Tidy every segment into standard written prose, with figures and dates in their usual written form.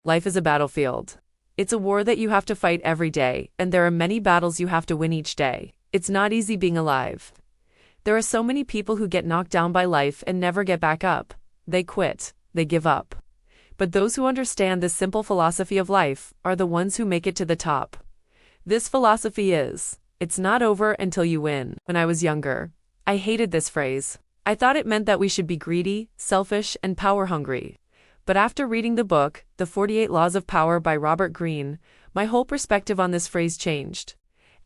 Life is a battlefield. It's a war that you have to fight every day, and there are many battles you have to win each day. It's not easy being alive. There are so many people who get knocked down by life and never get back up. They quit, they give up. But those who understand this simple philosophy of life are the ones who make it to the top. This philosophy is, it's not over until you win. When I was younger, I hated this phrase. I thought it meant that we should be greedy, selfish, and power-hungry. But after reading the book, The 48 Laws of Power by Robert Greene, my whole perspective on this phrase changed.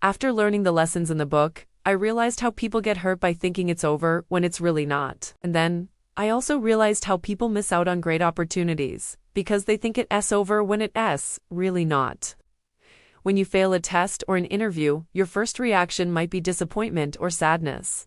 After learning the lessons in the book, I realized how people get hurt by thinking it's over when it's really not. And then, I also realized how people miss out on great opportunities because they think it's over when it's really not. When you fail a test or an interview, your first reaction might be disappointment or sadness.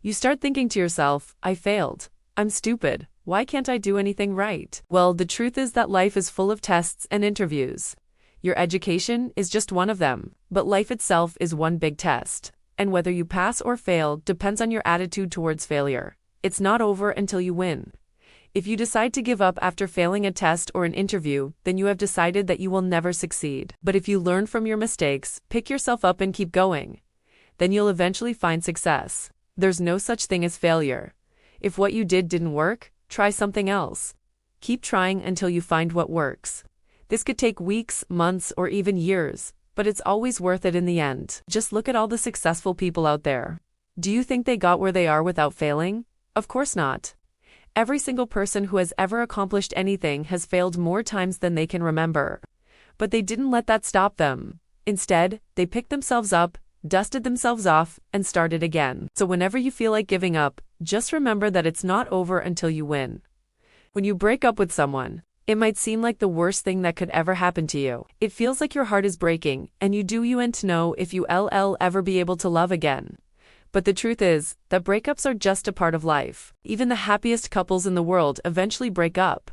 You start thinking to yourself, I failed. I'm stupid. Why can't I do anything right? Well, the truth is that life is full of tests and interviews. Your education is just one of them, but life itself is one big test. And whether you pass or fail depends on your attitude towards failure. It's not over until you win. If you decide to give up after failing a test or an interview, then you have decided that you will never succeed. But if you learn from your mistakes, pick yourself up and keep going, then you'll eventually find success. There's no such thing as failure. If what you did didn't work, try something else. Keep trying until you find what works. This could take weeks, months, or even years, but it's always worth it in the end. Just look at all the successful people out there. Do you think they got where they are without failing? Of course not. Every single person who has ever accomplished anything has failed more times than they can remember. But they didn't let that stop them. Instead, they picked themselves up, dusted themselves off, and started again. So whenever you feel like giving up, just remember that it's not over until you win. When you break up with someone, it might seem like the worst thing that could ever happen to you. It feels like your heart is breaking, and you want to know if you'll ever be able to love again. But the truth is that breakups are just a part of life. Even the happiest couples in the world eventually break up.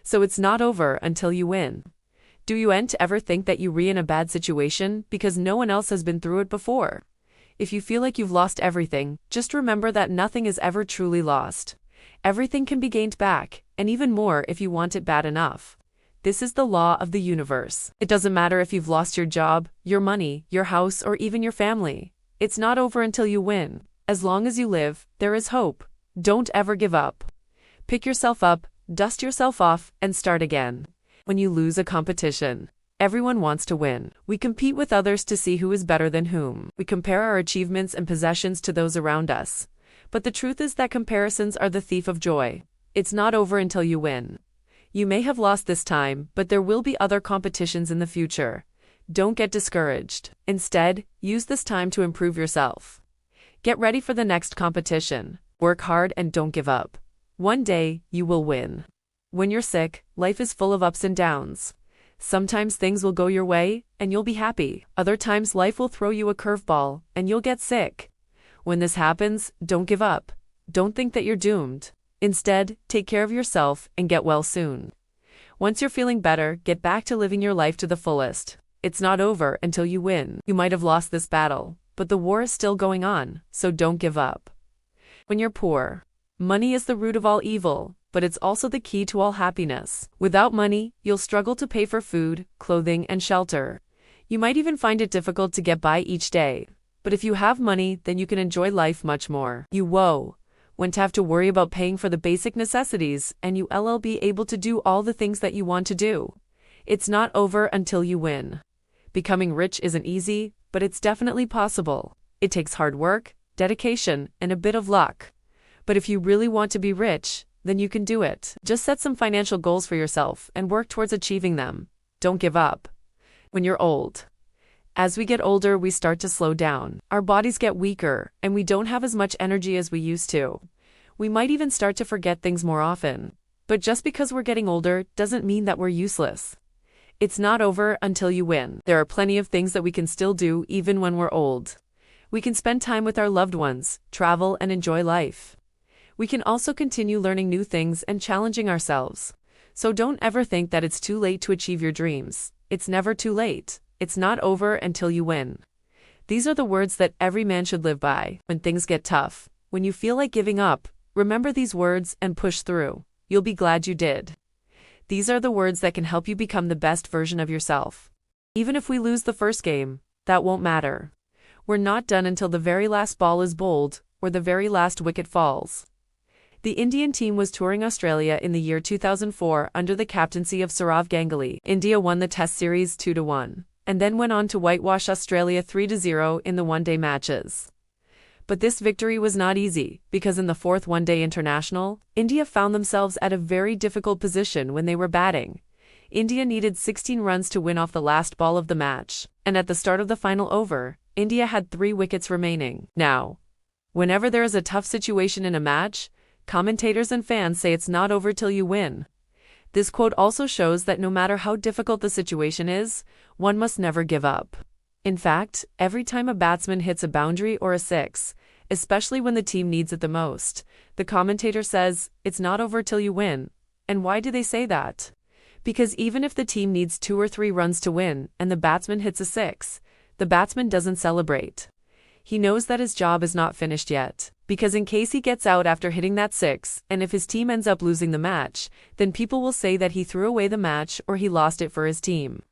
So it's not over until you win. Do you ever think that you're in a bad situation because no one else has been through it before? If you feel like you've lost everything, just remember that nothing is ever truly lost. Everything can be gained back, and even more if you want it bad enough. This is the law of the universe. It doesn't matter if you've lost your job, your money, your house, or even your family. It's not over until you win. As long as you live, there is hope. Don't ever give up. Pick yourself up, dust yourself off, and start again. When you lose a competition, everyone wants to win. We compete with others to see who is better than whom. We compare our achievements and possessions to those around us. But the truth is that comparisons are the thief of joy. It's not over until you win. You may have lost this time, but there will be other competitions in the future. Don't get discouraged. Instead, use this time to improve yourself. Get ready for the next competition. Work hard and don't give up. One day, you will win. When you're sick, life is full of ups and downs. Sometimes things will go your way, and you'll be happy. Other times life will throw you a curveball, and you'll get sick. When this happens, don't give up. Don't think that you're doomed. Instead, take care of yourself and get well soon. Once you're feeling better, get back to living your life to the fullest. It's not over until you win. You might have lost this battle, but the war is still going on, so don't give up. When you're poor, money is the root of all evil, but it's also the key to all happiness. Without money, you'll struggle to pay for food, clothing, and shelter. You might even find it difficult to get by each day. But if you have money, then you can enjoy life much more. You won't have to worry about paying for the basic necessities, and you'll be able to do all the things that you want to do. It's not over until you win. Becoming rich isn't easy, but it's definitely possible. It takes hard work, dedication, and a bit of luck. But if you really want to be rich, then you can do it. Just set some financial goals for yourself and work towards achieving them. Don't give up. When you're old. As we get older, we start to slow down. Our bodies get weaker, and we don't have as much energy as we used to. We might even start to forget things more often. But just because we're getting older doesn't mean that we're useless. It's not over until you win. There are plenty of things that we can still do even when we're old. We can spend time with our loved ones, travel, and enjoy life. We can also continue learning new things and challenging ourselves. So don't ever think that it's too late to achieve your dreams. It's never too late. It's not over until you win. These are the words that every man should live by. When things get tough, when you feel like giving up, remember these words and push through. You'll be glad you did. These are the words that can help you become the best version of yourself. Even if we lose the first game, that won't matter. We're not done until the very last ball is bowled or the very last wicket falls. The Indian team was touring Australia in the year 2004 under the captaincy of Sourav Ganguly. India won the Test series 2-1, and then went on to whitewash Australia 3-0 in the one-day matches. But this victory was not easy, because in the fourth one-day international, India found themselves at a very difficult position when they were batting. India needed 16 runs to win off the last ball of the match, and at the start of the final over, India had 3 wickets remaining. Now, whenever there is a tough situation in a match, commentators and fans say it's not over till you win. This quote also shows that no matter how difficult the situation is, one must never give up. In fact, every time a batsman hits a boundary or a six, especially when the team needs it the most, the commentator says, it's not over till you win. And why do they say that? Because even if the team needs 2 or 3 runs to win and the batsman hits a six, the batsman doesn't celebrate. He knows that his job is not finished yet, because in case he gets out after hitting that six, and if his team ends up losing the match, then people will say that he threw away the match or he lost it for his team.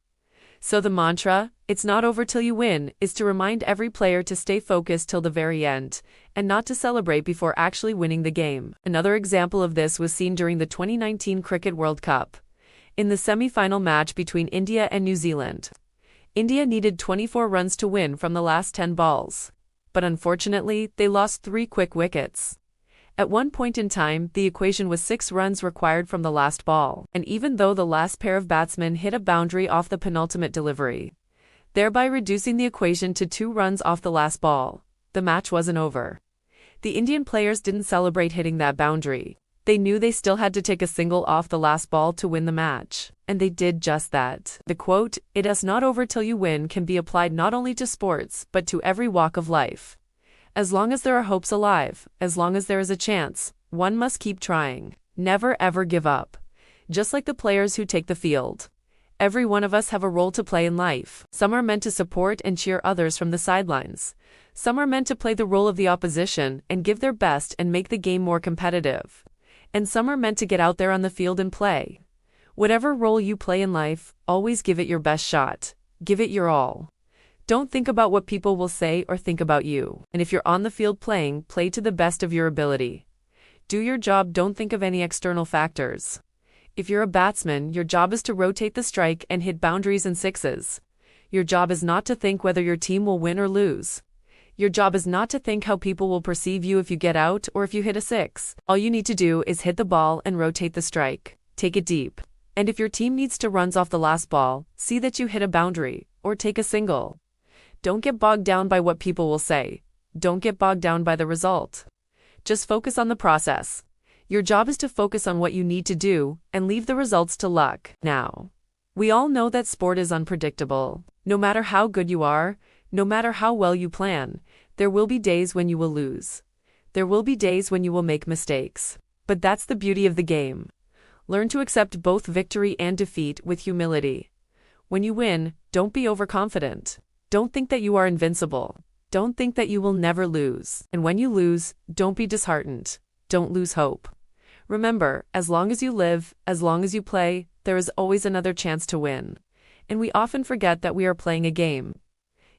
So the mantra, it's not over till you win, is to remind every player to stay focused till the very end, and not to celebrate before actually winning the game. Another example of this was seen during the 2019 Cricket World Cup. In the semi-final match between India and New Zealand, India needed 24 runs to win from the last 10 balls. But unfortunately, they lost 3 quick wickets. At one point in time, the equation was 6 runs required from the last ball, and even though the last pair of batsmen hit a boundary off the penultimate delivery, thereby reducing the equation to 2 runs off the last ball, the match wasn't over. The Indian players didn't celebrate hitting that boundary. They knew they still had to take a single off the last ball to win the match, and they did just that. The quote, "It is not over till you win," can be applied not only to sports, but to every walk of life. As long as there are hopes alive, as long as there is a chance, one must keep trying. Never ever give up. Just like the players who take the field. Every one of us have a role to play in life. Some are meant to support and cheer others from the sidelines. Some are meant to play the role of the opposition and give their best and make the game more competitive. And some are meant to get out there on the field and play. Whatever role you play in life, always give it your best shot. Give it your all. Don't think about what people will say or think about you. And if you're on the field playing, play to the best of your ability. Do your job, don't think of any external factors. If you're a batsman, your job is to rotate the strike and hit boundaries and sixes. Your job is not to think whether your team will win or lose. Your job is not to think how people will perceive you if you get out or if you hit a six. All you need to do is hit the ball and rotate the strike. Take it deep. And if your team needs 2 runs off the last ball, see that you hit a boundary, or take a single. Don't get bogged down by what people will say. Don't get bogged down by the result. Just focus on the process. Your job is to focus on what you need to do, and leave the results to luck. Now, we all know that sport is unpredictable. No matter how good you are, no matter how well you plan, there will be days when you will lose. There will be days when you will make mistakes. But that's the beauty of the game. Learn to accept both victory and defeat with humility. When you win, don't be overconfident. Don't think that you are invincible. Don't think that you will never lose. And when you lose, don't be disheartened. Don't lose hope. Remember, as long as you live, as long as you play, there is always another chance to win. And we often forget that we are playing a game.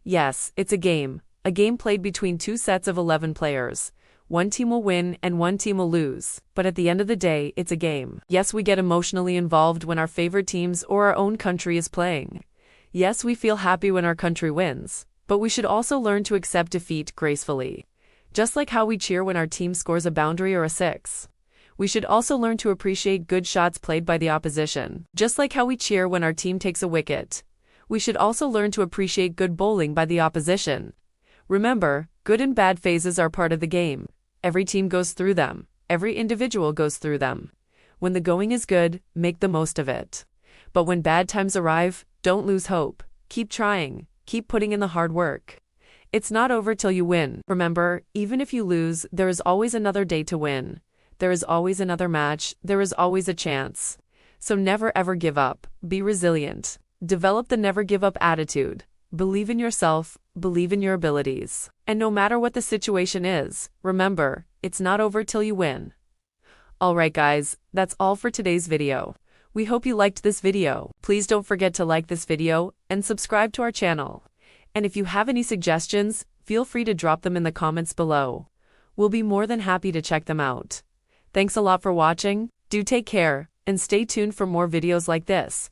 Yes, it's a game played between 2 sets of 11 players. One team will win and one team will lose, but at the end of the day, it's a game. Yes, we get emotionally involved when our favorite teams or our own country is playing. Yes, we feel happy when our country wins, but we should also learn to accept defeat gracefully. Just like how we cheer when our team scores a boundary or a six. We should also learn to appreciate good shots played by the opposition. Just like how we cheer when our team takes a wicket, we should also learn to appreciate good bowling by the opposition. Remember, good and bad phases are part of the game. Every team goes through them. Every individual goes through them. When the going is good, make the most of it. But when bad times arrive, don't lose hope. Keep trying. Keep putting in the hard work. It's not over till you win. Remember, even if you lose, there is always another day to win. There is always another match. There is always a chance. So never ever give up. Be resilient. Develop the never give up attitude. Believe in yourself, believe in your abilities. And no matter what the situation is, remember, it's not over till you win. Alright guys, that's all for today's video. We hope you liked this video. Please don't forget to like this video and subscribe to our channel. And if you have any suggestions, feel free to drop them in the comments below. We'll be more than happy to check them out. Thanks a lot for watching. Do take care, and stay tuned for more videos like this.